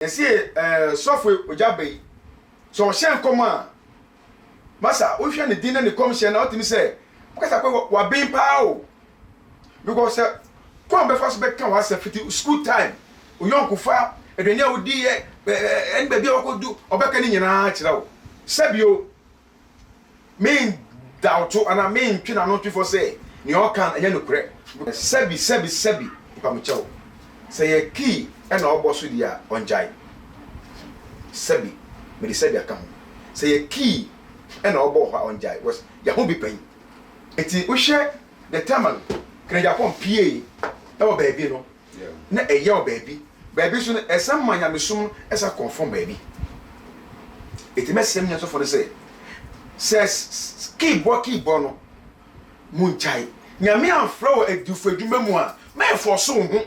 Yesi software ojabe so shen koma masa wo hwe ne din na ne commission na otimi say because wa bin pa o because come be first be kan wa safety school time o yonko fa edwenya odi en ba bia wakodu obeka ni nyina kira wo sabio mean doubt and I mean twina no twi for say ni o kan anya no kure sabi pa mo chewo say ye key and oboso dia onjai sabi me di sabi aka ho say ye key and obo ha onjai was ya ho bi pan eti wo hwe the time kan ja pon pa e wo baby no na eye wo baby so esam manya mesum esa confirm baby eti mesem nya so for say says key bo no munchai nyame amfro edufu adwuma mu a me for so ho.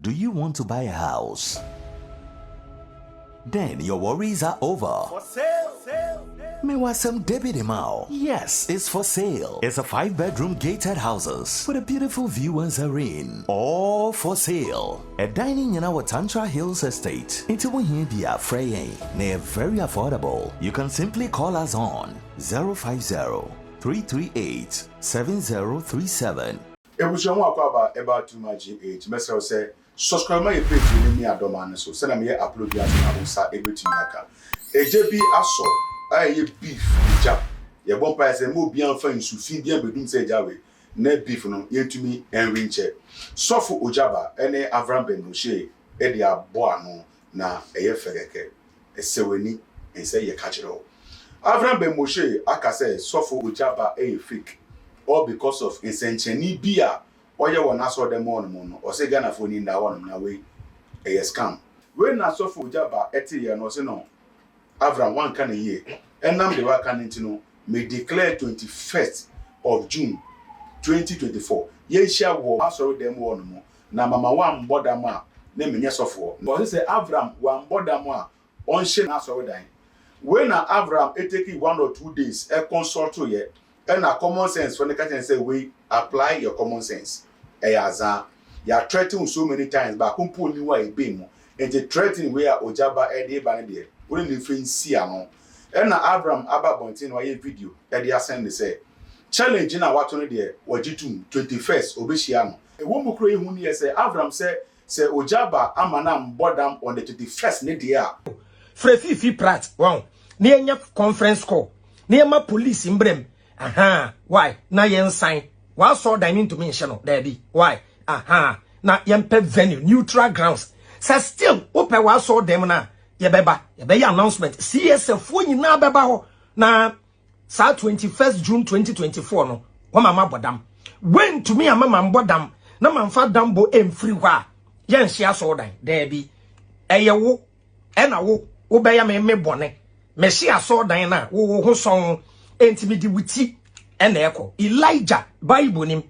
Do you want to buy a house? Then your worries are over. For sale. Mewasem Debbie Demao. Yes, it's for sale. It's a 5-bedroom gated houses with a beautiful view and serene. All for sale. A dining in our Tantra Hills estate. Into Wahibia Freying. They're very affordable. You can simply call us on 050-338-7037. Ebushon wa kwa about too much age. Mesra say subscribe my page ni mi adoma so. Say na me upload ya na unsa ebetumi aka. Ejebi aso aye beef ja. Ye bon pa say mo bi anfa nsufi bi bedum say jawe. Na beef no yentumi enwinche. Sofo Ojaba ene Avram Benmoshe e dia abo ano na eye fegeke. Eseweni ense ye kachiro. Avram Benmoshe aka say Sofo Ojaba e fake. All because of insencheni bia oye wona so dem on no o se Ghana fo ni nda won na we e scam we na so fo Ojaba eti ye no se no Avram wan kan ye enam de wa kan ntino me declare 21st of June 2024 ye hia wo asoro dem won mo na mama wan bodam a na menye sofo because say Avram wan bodam a on hye na asoro dan we na Avram eteki 1 or 2 days e consult ye and a common sense when the catch say we apply your common sense. Eyaza you are threatening so many times but kumpu ni wa ebe mu and the threatening where Ojaba e dey ba ne dey we ni fin si ano and na Abraham aba bontin wa ye video e dey send say challenge na wato ne dey wajitum 21st obehia no e wo mu kro ehu ni say Abraham say Ojaba amana mbodam on the 21st ne dey a Frefifi Prat wow na enya conference call na ema police imbrem. Aha, why? Na yen sign. Wa so dining to me no, there be. Why? Aha, na yen pe venue, neutral grounds. Sa still, ope wa so dem na, ye be announcement. CSF nyina beba ho na sa 21st June 2024 no. Wa mama bodam. When to me mama bodam, na mamfa dambo emfiri hwa. Yen hia so dan, there be. Eye wo, e na wo be ya me bone. Me hia so dan na, wo ho son intimidi witi eneko Elijah Bible nim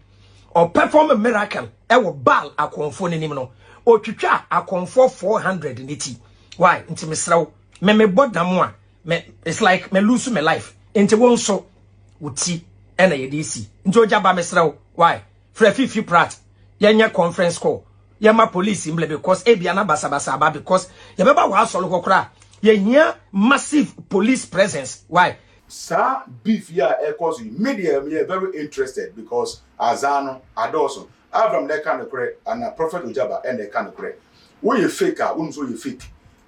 or perform a miracle e wo Baal akonfo nim no o twitwa akonfo 400 niti why intimi sraw me bodam a me it's like me lose my life inti won so wuti ena ye disi nti Ojaba me sraw why Frefifi Prat yenya conference call yema police imble because ebia na basabasa ba because ye beba wa asolo kokra ye hia massive police presence why. Sir, beef here equals media me very interested because Azano Adoso Avram they kind of correct and a prophet Ojaba and they kind of correct. Who you faker, so you fake.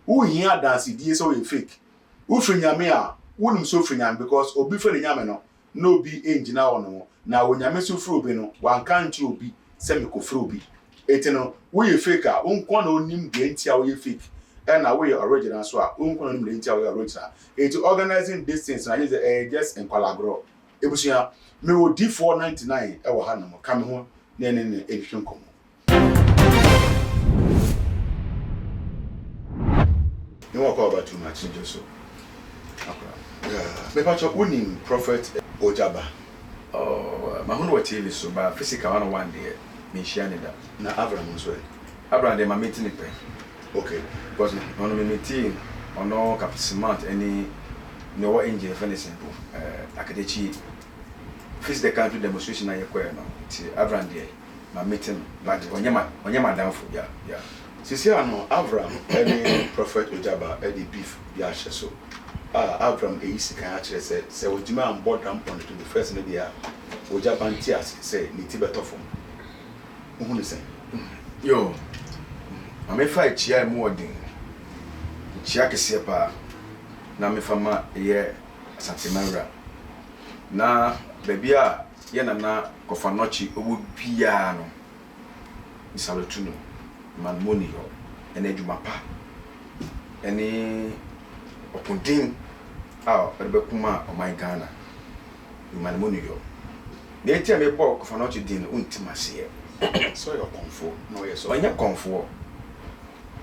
Who here dance it so you fake. Who frinyamea, wouldn't so frinyam because obi for the yameno no be engine no. Now when yamesu frubino, one can't you be semico frubi. Etino, who you faker, unquano nim gentia you fake. And away original so unkono nim lentia we original into organizing these things na use just in Kwalagro ebusia me wo D499 e wo ha no ka me ho ne ehwehwe nkomo you walk about too much just so me pa cho unim prophet Ojaba Ma hono wati so ba physical one day me hia ne da na Abraham so Abraham de ma meeting pe. Okay, because on the meeting on no capacement any no engine finishing akadechi face the country demonstration na yekwa no ti Abraham dey my meeting but onyema down for yeah Sisi ano Avram any prophet Ojaba any beef ya hye so. Avram eisi kan akire se ojima am board am on the first no dia Ojaba ntiase se ni ti betofo. Uhu ne se. Yo. Amefa chia mu odin. Chia kese pa na mefa ma ye Santimara. Na bebia ye na kofa nochi obu bia no. Isalotuno man money yo ene adwuma pa ene opundin erbe kuma o my Ghana man money yo na etia me bo kofa no din untimase So your comfort no yes so onya comfort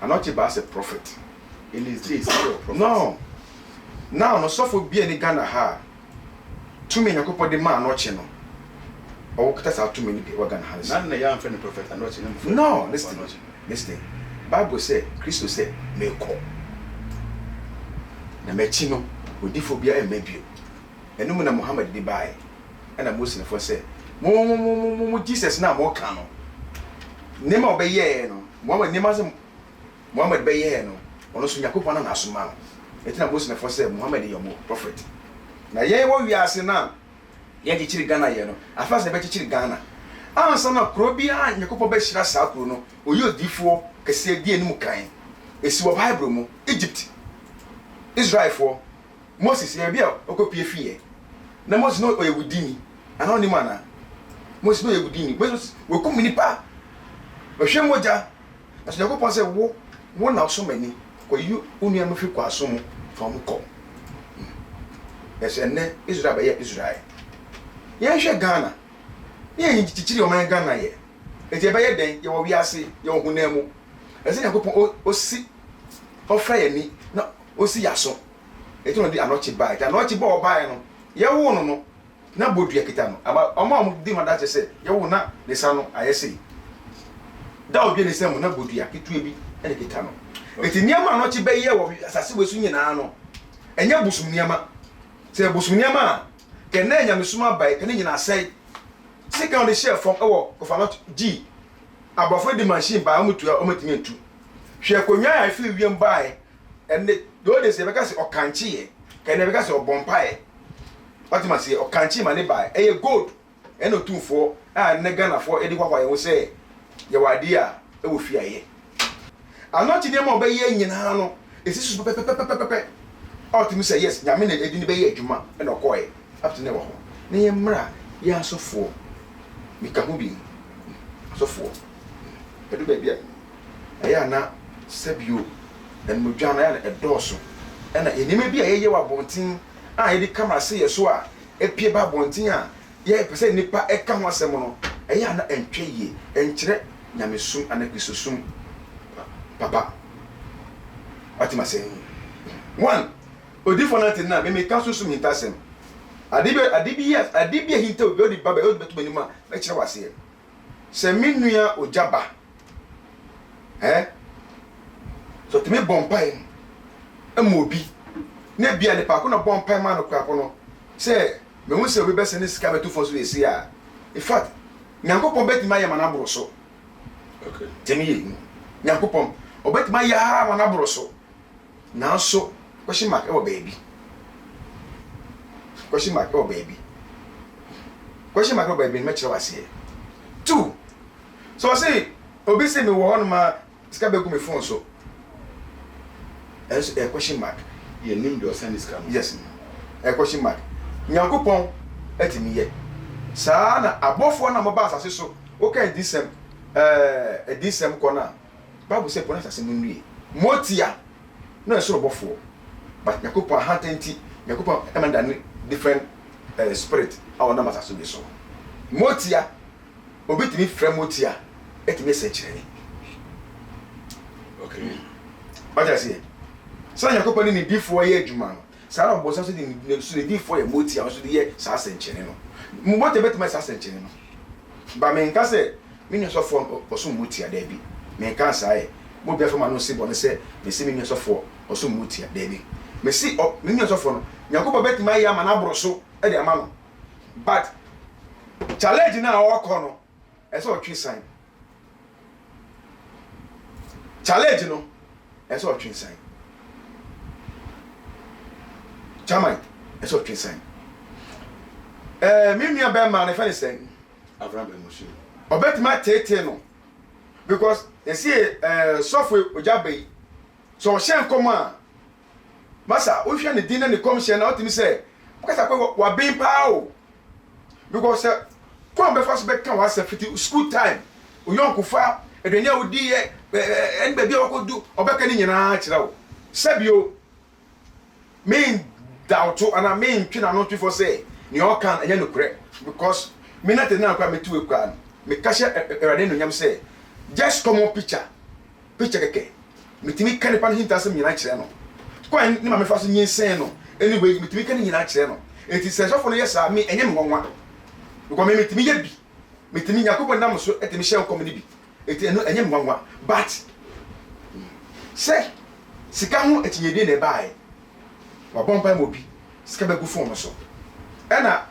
anochi ba as a prophet in his days your prophet no now no so for bia ni Ghana ha tumi nyakopo de ma anochi no o kata sa tumi ni be wa Ghana ha nan na ya amfa ni prophet anochi no listen Bible say Christo say me ko na mechi no odifo bia e mabio enum na Muhammad di bae na Moses for say mo Jesus na mo ka no nema obeye no Muhammad nema se Muhammad beye no ono so Yakobon na asoma no etina Moses for say Muhammad yo mo prophet na ye wo wiase na ye gichiri Ghana ye no afase be gichiri Ghana ansa na kro bia Yakobon be hira sa kro no oyo difo kese die nim kan esi wo Bible mu Egypt Israel for Moses ye bia okopie fie na Moses no oyewudini ana oni mana Moses no oyewudini Moses we komuni pa ohwe moja na so Yakobon se wo na so mani ko yu unu am fi kwa so mu fa mu ko ese ne Israel ba ye Israel ye hwe Ghana ye nchichiri o man Ghana ye eti ebe ye den ye wo wiase ye wo hunamu ese Yakobon osi ofra ye ni na osi yaso eti no di anochi ba eti anochi ba oba no ye wo no na bodua kita no aba omo di ma da che se ye wo na ne sa no ayese da odwe ne se mo na bodua kitu ebi ene kita no eti niama anochi ba ye wo asase wesu nyina no enya busum niama se busum niama ke na enya mesuma ba ke ne nyina sai sika on the share from ewo kofa not g abofo di machine ba omutua ometimi ntu hwe konwa ya fi wiem bae ene do de se beka se okanchi ye ke ne beka se obompae Fatima say okanchi ma ne bae eye gold ene otumfo a ne Ghana fo edi kwakwa ye wo se ye wade a e wo fi aye anochi de ma obaye nyina no esisu pepepepepepe ultimate say yes nyame na edi ne be ye adwuma ene okoye up to ne wo ho ne ye mra ye asofo mika ho bi asofo edu ba bia aya na sabio en modwa na ya edoso ena enime bia ye wa bontin a ye di camera se ye so a epie ba bontin a ye pese nipa eka ho asem no aya na entwe ye enkyere nyamesum anakrisosum papa atima say one odifo na tin na me ka so sum intasem adibia hinta obi odi baba odi betu benima na kire wase se minua ojaba so timi bompai amobi na bia ne pa ko na bompai ma no kwapo no se me hu se obi bese ne sika betu fo so esi a in fact nyankopon betima ya mana bro so okay timi ye nyankopon obetima ya mana bro so na so question mark e wo baby question mark oh baby me kire wase 2 so say obi say me wo hono ma sika be ku me phone so a question mark ye nim do send this cam yes a question mark nyankopon etimi ye saa na abofo na mo ba asase so o kan disem disem ko na Bible say pona asase mu nwie motia no so bofo but nyankopon hatenti nyankopon emanda different spirit our numbers are so be so motia obitimi frame motia etimi se kire ni okay what I say so yakopani ni before ye adwuma no sara obo so di so di before ye motia so di ye sa se kire no mo motia betima sa se kire no ba me nka se me nyo so for oso motia da bi me nka sa e mo bia fama no se bo ne se me se me nyo so for oso motia da bi me si me nyo so for no Yakobo betima ya ma na broso e de ama no but challenge na o ko no e so otwe sign challenge no ɛsɛ ɔtwe nsan chairman ɛsɛ ɔtwe nsan me nua bɛrima ne fɛ ne sɛn Abraham emotion ɔbɛtumi atete no because ɛsi sɔfo ogya bɛyi so ɔhyɛ nkɔm a masa wohwɛ ne din na ne kɔmhyɛ na ɔtumi sɛ ɔkasa kɔ wabɛn paa o because kɔn bɛfa so bɛka wasa fiti school time oyɔnkofa aduane a wodi yɛ ɛne baabi a wɔkɔdu ɔbɛka ne nyinaa kyerɛ wo sɛbio men dawto ana men twe na no twefo sɛ ne ɔka ɛnyɛ nokorɛ because me na tena akwa metu ekwa no me ka hyɛ ɛwade no nyam sɛ just common picture kɛkɛ metimi ka nipa no hinta sɛ nyinaa kyerɛ no kwan ne ma mefa so nyensen no anyway metimi ka ne nyinaa kyerɛ no enti sɛ sɔfo no yɛ saa me ɛnyɛ me nwanwa because me metimi yɛ bi metimi Yakobo nam so etimi hyɛ nkɔm ne bi enti ɛno ɛnyɛ me nwanwa but sɛ sika ho etinyede na ɛbaaɛ wabɔ mpa mo bi sika bɛgu fon no so ɛna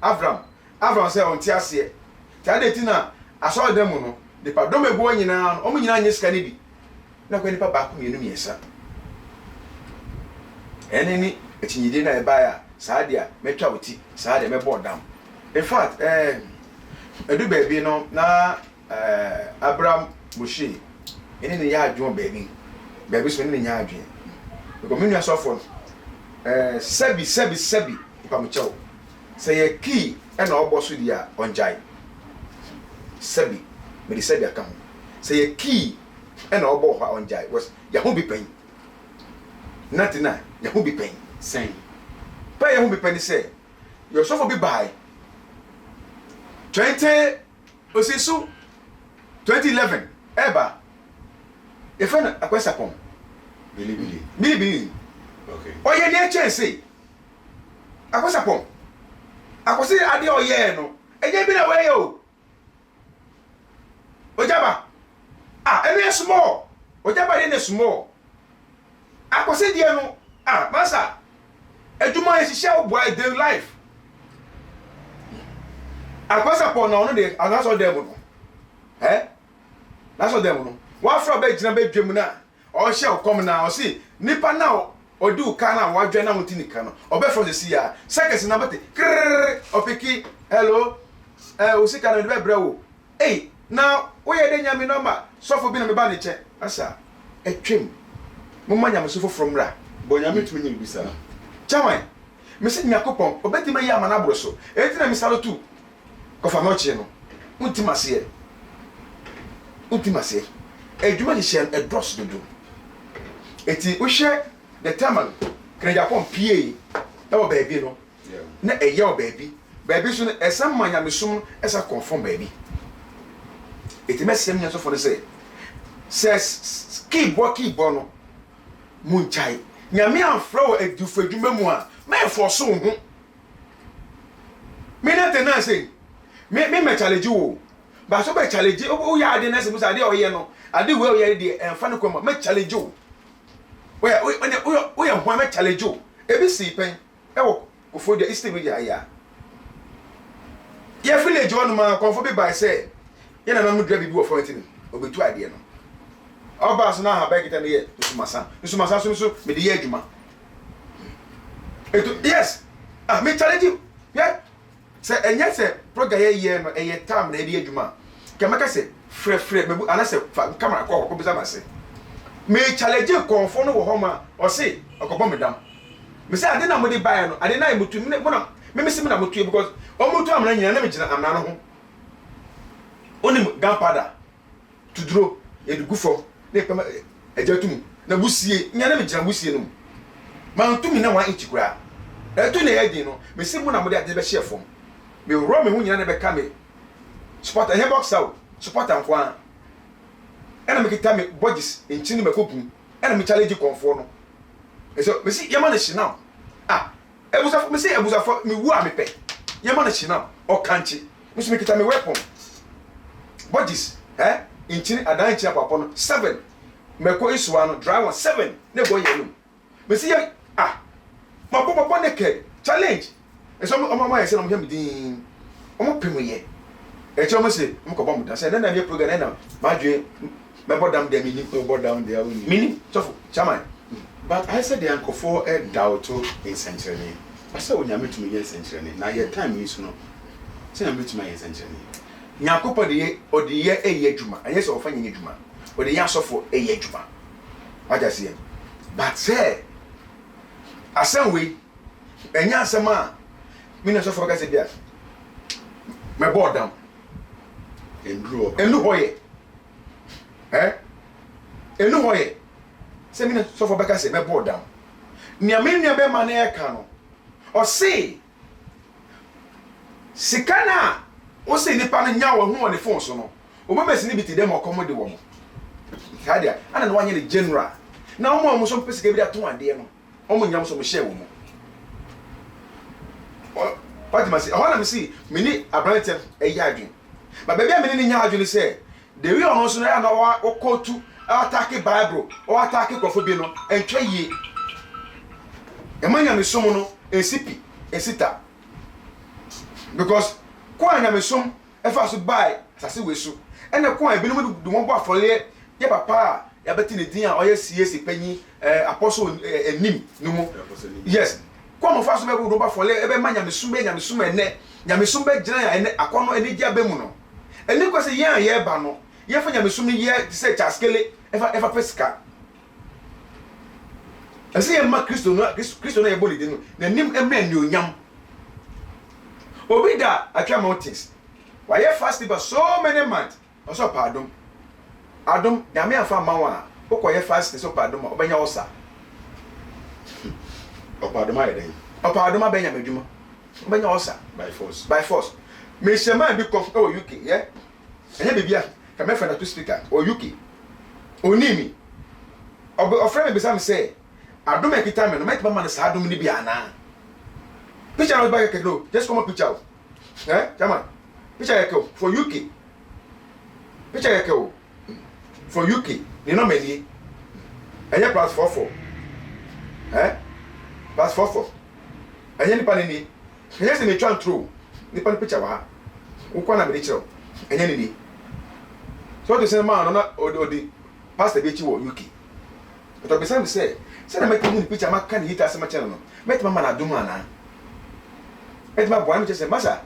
Avram sɛ ɔnte aseɛ tade tina asɔ dem no nipa dɔm egu nyinaa no ɔmo nyinaa nye sika ne bi na kwa nipa baako mienu miɛnsa ɛne ni etinyede na ɛbaaɛ saa dia metwa woti saa dia mɛbɔ dam in fact edu baabi no na Abraham Moshe ene ne ya adwon baabi so ne nya adwen because me nua sɔfo sɛbi ipamkyɛw sɛ yɛ key ɛna ɔbɔ so dia ɔnjai sɛbi me de sɛbi aka ho sɛ yɛ key ɛna ɔbɔ ho ɔnjai was ya ho bi pan natina ya ho bi pan sɛn pa ya ho bi pan sɛ yɛ sɔfo bi bai 2011 eba efena akwesa pon bili okay oye ne chance akwesa pon akwose ade oye no enye bi na we yo ojaba ene small ojaba ne small akwose die no masa adwuma e hihye oboa day life akwesa pon na ono de anaso dem no naso dem no wa fra ba gina ba dwem na o hye okom na o si nipa na odi uka na wa dwe na muti nika no obe from the sea seconds na bate opiki hello usika na be brewo na wo ye de nyame number sofo bi na me ba ne che asa etwem mo manya me sofo from ra bo nyame tumi nyi bisa chaman me se nyakopon obeti ma ya mana bro so eti na misalo tu kofa no che no untimase edwuma ni hye edros dodo eti wo hye the terminal kan Japan PA e wo baabi no na eye wo baabi so no esam manya mesum esa confirm baabi eti mesem nya so for say says keyboard no munchai nyame amfro edufu adwuma mu a me force wo ho me na tena say me challenge wo ba so be challenge o ya ade na se musa ade o ye no ade we o ye de enfa ne kwama me challenge wo we ya ho me challenge wo ebi si pen e wo ofo de east media ya ye village one ma konfo bi by say ye na na mu dra bi wo fontin obetu ade no oba so na ha ba kita ne ye nsumasa so me de ye adwuma eto yes me challenge you yeah se enya se program ye no eye time na edi adwuma kemaka se frɛ mebu ana se camera ko bisa ma se me challenge konfo no wo homa o se okobo medam me se ade na mo de buy no ade na e mutu me na me se me na mutu because o mutu amna nyina na me gina amna no ho onim gunpowder tuduro e dugu fo na pema ejatum na busie nya na me gina busie no ma ntumi na wa inchi kura etu na ye di no me se mu na mo de ade be hye fom me ro me hu nyina na be ka me support a box out support am kwa ena me kita me budgets enchi ni makopum ena me challenge konfo no so me si yama na shina ebusa me si ebusa fo me wu a me pe yama na shina o kanchi me si me kita me weapon budgets enchi adan enchi apapo no 7 me ko isuwa no dry one 7 na go ye no me si ma popo ne ke challenge so o mama ye se no mo him din o mo pemu ye e che mo se mo ko bom da say na me program na ma dwe me bodam de mini bodam de awuni mini so chairman. But I said the uncle for a doubt in century. I said when you meet me yes century. Now your time is no. Say you meet me yes century. Nyakopo de odi ye eye adwuma. Anye se ofa nyi adwuma. Odi ye asofo eye adwuma. Waja se. But say asem we enya asem a me na asofo ka se bia. Me board down. Enu hoye. Enu hoye. Se me na asofo ka se me board down. Nia me nia be ma na e ka no. O se sikana o se nipa no nya wo ho on the phone so no. O be mesi ni biti dem okomo de wo mo. Hadia ana no wanye the general. Na o mo so pese ka bi da to ade no. O mo nyam so mo share wo mo. What must I want to see? Mini Abraham Ayadwin. But baby, I mean, Yadwin say, the real also know or call to attack Bible or attack Cofobino and try ye. A man am a sumono, a sippy, a sitter. Because Quan am a sum, if I should buy, as I we so, and a coin been the one for lay, yeah, papa, a betting dinner or yes, penny, apostle, a nim, no more. Yes. Come of us will go for every man Yamisumbe ne Yamisumbe Jana and Aquano and Nidia Bemuno. And it was a year bano, ye for Yamisumi year to say Chaskele ever pesca. I say a Mark Christo body didn't the name a man you yam. Obida, I come mountains. Why you fasting for so many months? Also, pardon. Adam, Yamia found Mawa, who fast so pardon, Obanya Osa. Opadoma eden. Opadoma benya medwuma. Benya osa By force. By force. Me shema bi come UK, yeah. Enya bibia, ka me friend to speaker or UK. Onimi. Friend be sam say, adoma kita me no make mama na sa adom ni bia na. Picture no back kedo. Just come up picture. Come picture yake for UK. Picture yake for UK. Ni no many. Enya plus 44. Pass 44. Anya nipa ni. Anya se me twan through. Nipa ni picture wa ha. Wo kwa na be chiro. Anya ni. So to say man na odi pastor be chi wo UK. But be say say na make mu ni picture ma kan hita se ma channel no. Met mama na dum ana. Et ma boy me say masa.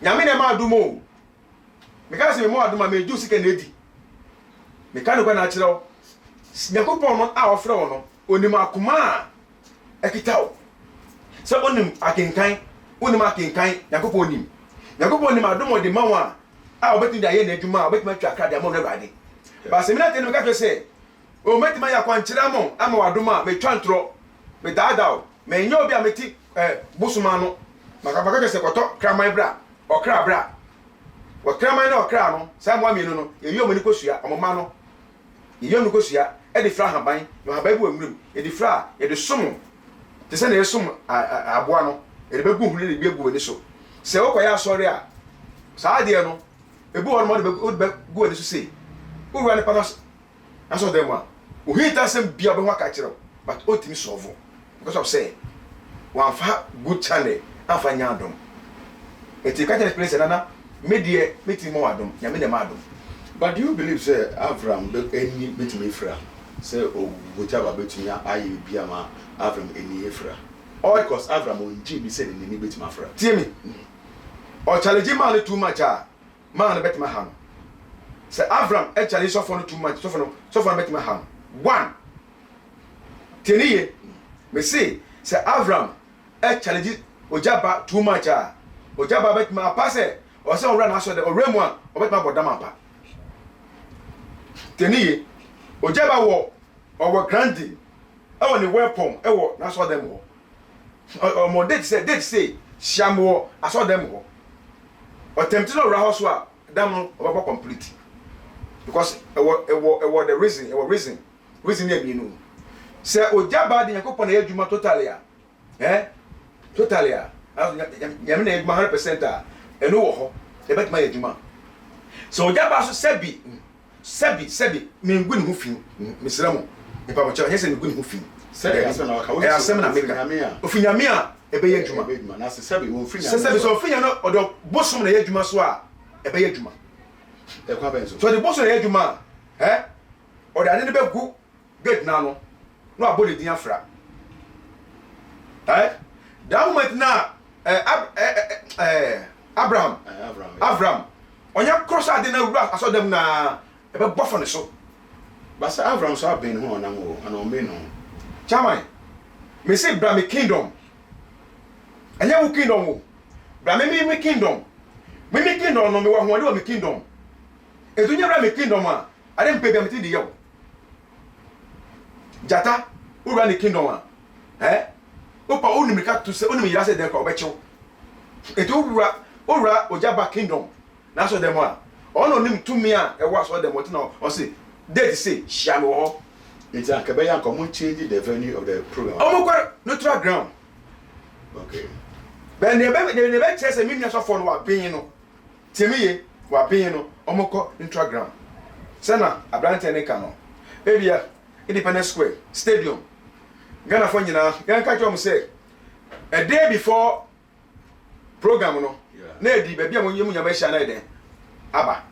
Nyame na ma dum o. Me ka se me mo adum me ju sika na edi. Me ka no kwa na chiro. Nyakopon no a ofre wo no. Onim akoma ekitao so onim akenkan onim akenkan yakopo onim adomo de mawa a obeti da ye na adwuma obeti ma twa krade amon na rade ba se mina tenu ka twa se o meti ma yakwa nkyira mon ama wadoma me twantro me daadao me nya obi ameti busuma no maka baka se koto kraman bra okra bra o kraman na okra no sa mo amienu no ye yo mani kosua omoma no ye yo no kosua e de fra haban yo haban bu amrum e de fra ye de somo te se na yesum aboa no e de begu hunu ne begu ni so se wo koya asori a saa de no ebu won mo de begu ni so sei wo wa ne panas aso dem a o hita sem bia be ho aka kire but otimi solve because of say wan fa good channel afa nya adom eti ka tell place na medie meti mo adom nya me dem adom. But do you believe say Avram be any betimi fra say o gojaba betimi ayi bia ma Avram any efra or because Avram on Jimmy said in any bit my friend. Tell me. Or challenge man too much man bet my hand. Say Avram e challenge so for too much so for bet my hand. One. Teniye me say Avram e challenge ojaba too much ojaba bet my pass or say run aso de or rem one or bet my bodam apa. Teniye ojaba wo or grandi I want the weapon. I saw them all. Or more did say, Shamo, I saw them all. Or tempted or Rahoswa, damn, or complete. Because it was the reason, reason you know. Say, Ojaba, the Yakopon Ejuma totalia. Totalia. Yamina 100%. And no, they bet my Ejuma. So Ojaba Sebi, mean good hoofing, Miss Ramo. If I was a good hoofing. Say, I seminar Ofinyamia, a bay juma. That's the Sebi will free. Says so, Fiano or the bosom of the Juma Swa. ebe ye adwuma e kwa ben so so the boss na ye adwuma o da ne be gu gate na no no abole din afra that moment na Abraham onya cross ade na wura aso dem na e be bofo ne so basa Abraham so aben ho na mo ana o me no chairman me say bra me kingdom anya wo kingdom wo bra me kingdom me kingdom no me wa ho de wo me kingdom edunya bra me kingdom a ade mpe bia me ti di yew jata ura ne kingdom a opa onu me ka to say onu me yira say den ka obechew etu ura ojaba kingdom na so dem a ono nim tumi a e wa so dem what na o say date say shia me wo it's a kabeya ko mo change the venue of the program omo kwa neutral ground okay ben ne be say me so for no wa bin no temiye wa bin no omo ko neutral ground sana abrante ne ka no area Independence Square stadium Ghana for nyina yan ka twom say a day before program no na edi ba bia mo nyemu nyama hia na eden aba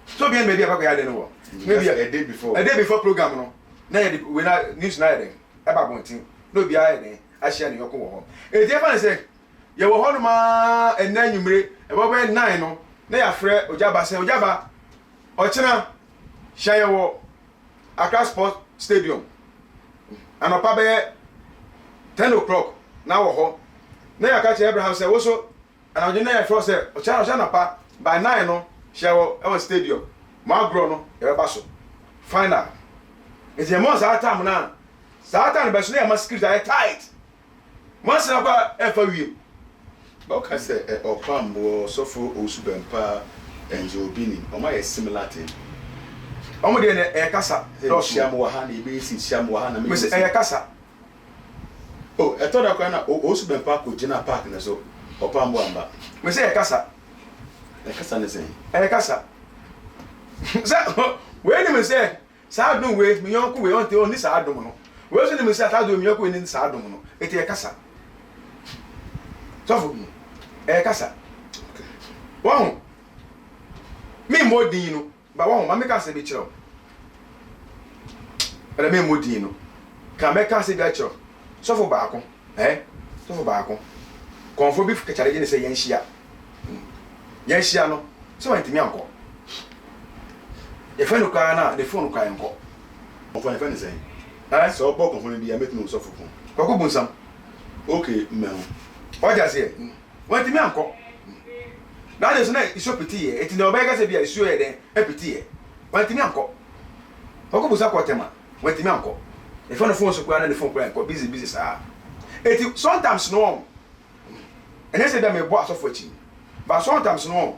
so bien maybe aba ko ya den no maybe a day before program no na edi we na news na eden aba bontin no bia eden a hia ne yoko wo ho e dey fa say ye wo ho no ma enna nwumre e bo be 9 no na ya frɛ ojaba say ojaba ochina hia ye wo Accra Sports Stadium anopa be 10 o'clock na wo ho na ya ka che Abraham say wo so and I didn't know say Ochana pa by 9 no shawo e stadium ma agro no e be baso final it's a month that time na that time be so na ma script are tight months na kwa e fa wie ba o ka say opambo sofo osubempa enjo bini o ma ye similar thing o mo de e kasa do shiam wa ha na e be si shiam wa ha na me say e kasa oh e to da kwa na osubempa ko gina park na so opambo amba me say e kasa ne say e kasa so we ni me say sa dun we mi yonku we on te oni sa dun no we so ni me say sa dun mi yonku we ni sa dun no e te e kasa so fu e kasa won mi mo din no ba won ma me ka se bi kiro ele me mo din no ka me ka se bi kiro so fu ba ko so fu ba ko konfo bi fuka challenge ne say yen hia no so wan timi anko e fa no kwa na the phone kwa enko o fa ne say so o konfo ne bi ya metu no so fu ko ko bunsam okay me o ja say wan timi anko na de so na iso piti ye eti na obega se bia iso ye den e piti ye wan timi anko ko busa ko tema wan timi anko e fa no phone so kwa na the phone kwa enko busy sa eti sometimes no and say that me bo asofo chi but sometimes no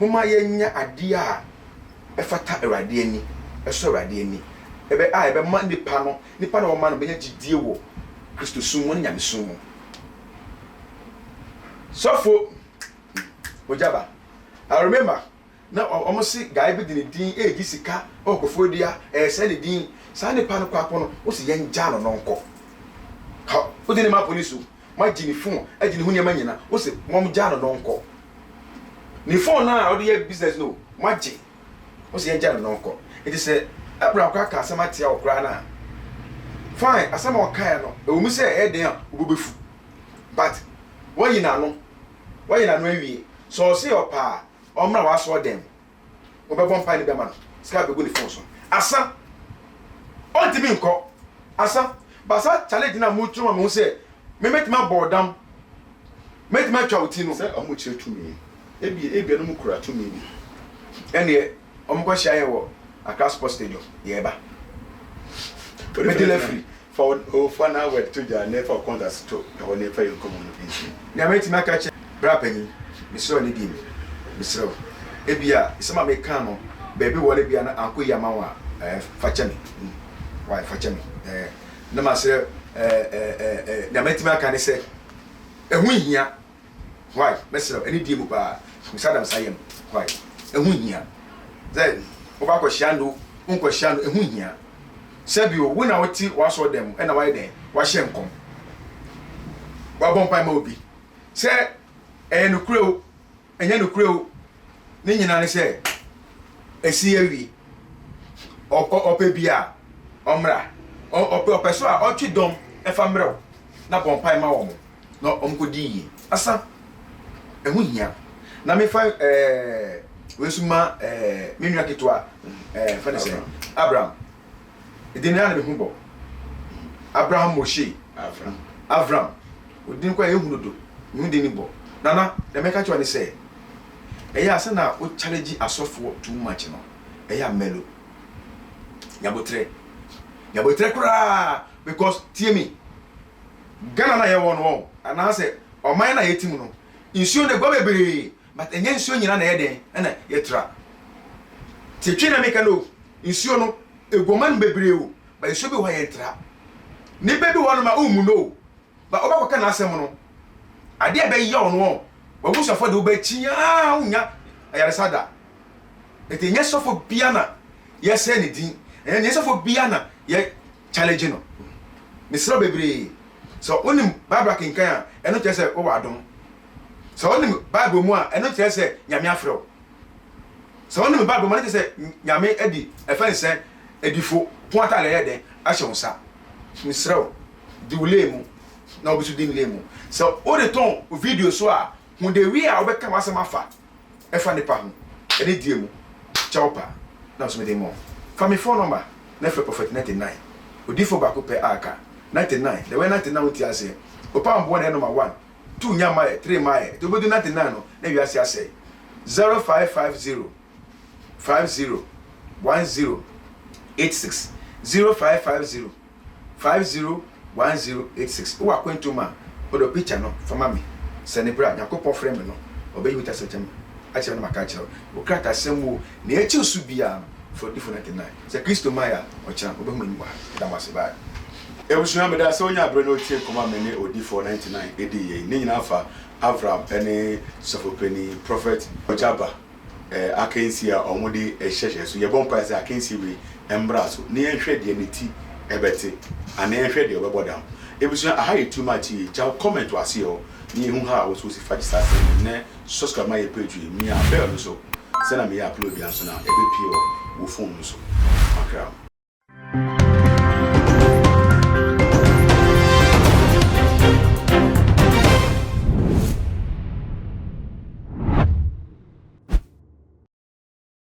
mama ye nya ade a e fata awade ani e so awade ani e be ma nipa no wo ma no be nya gidie wo Kristo sum won nya me sum sofo ojaba I remember na almost guy be din egi sika okofo dia se ne din sa nipa no kwa no o se ye nja no nko ha o din ma police ma jini phone ajini hunya manyina o se mom jano no nko ni phone na o dey business no ma ji o se jano no nko it is Abraham ka asama tia okra na fine asama okan no e wo mu se e den a obobefu but why na no awie so se opa omra wa so dem obebon pa ni be ma no ska be go ni phone so asa on timi nko asa basa challenge na mu tuma mu se me metima bodam metima twauti no say omo chire tumi ebi no mu kura tumi ni ene omo ko hia ye wo Accra Sports Stadium ye ba medela free for an hour to ja never contact to the never you community na metima ka che bra panyi misro ni dim misro ebia isema me kan no baby wole bia na anko yama wa facha me why facha me na ma se na metima ka ne se ehu hia why mesro any dim ba misadam sayem why ehu hia then oba ko shiando unko shiando ehu hia sebio wo na woti waso dem na why den wa hye nkom wa bon pa ma obi se enukure o enya nukure o ne nyina ne sɛ esi awi ɔpɛ bia ɔmra ɔpɛ so a ɔtwe dɔm ɛfa mmerɛw na bɔmpai ma wɔn na ɔmkɔdi yie asa ɛho hia na mefa wesuma me nua ketewa fa ne sɛ Abraham edin na me hu bɔ Abraham Moshe Avram odin kwa ehunu do me hu de ni bɔ nana na meka kyerɛ ne sɛ ɛyɛ asa na o challenge asɔfo too much no ɛyɛ melo nyabotre kura because tie me Ghana na ye won wo ana se oman na yetim no nsuo ne gwa bebere but enye nsuo nyina na ye den na ye tra tetwe na meka no nsuo no egoman bebere o ba nsuo bi ho ye tra ni bebi wo no ma umu no ba obakọ na asem no ade e be ye on wo wabusafo de obachi unya ayaresada etenye sofo bia na ye se ne din enye sofo bia na ye challenge no misra bebere so onim Bible kenkan a eno kire se wo wadom so onim Bible mu a eno kire se nyame afro so onim Bible mu a kire se nyame edi efen se edifo poata le ye den ahye wonsa misra di ulemu na obisu din lemu so o de ton video so a hu de wi a obeka wasem afa efa ne pa hu ene die mu chawpa na so me de mo family phone number na fe prophet 99 odifo ba ko pe aka 99 the way 99 uti ase opa mbo na number 1 2 nyama 3 mae to bodu 99 no na wi ase ase 0550 50 10 86 0550 50 1086 wa kwentuma odo picture no fama me senebra yakopon frame no obeyi wita sechem a chere na maka chere o krata semu na echi osu bia for different 99 se Kristo maya o chere obehuma ni wa da mase ba Ebusua me da se onya abre no tie koma me ne odi 499 edi ye ne nyina fa Avram ene sofopeni prophet Ojaba akensi a omode ehhehhe so ye bompa se akensi we embra so ne enhwe de ne ti ebete ana enhwe de obebodam ebusua aha ye too much ja comment wase yo ni hu ha wo so si fa disa ne subscribe my page mi a bell so se na me upload ya so na ebe pio wo phone so akra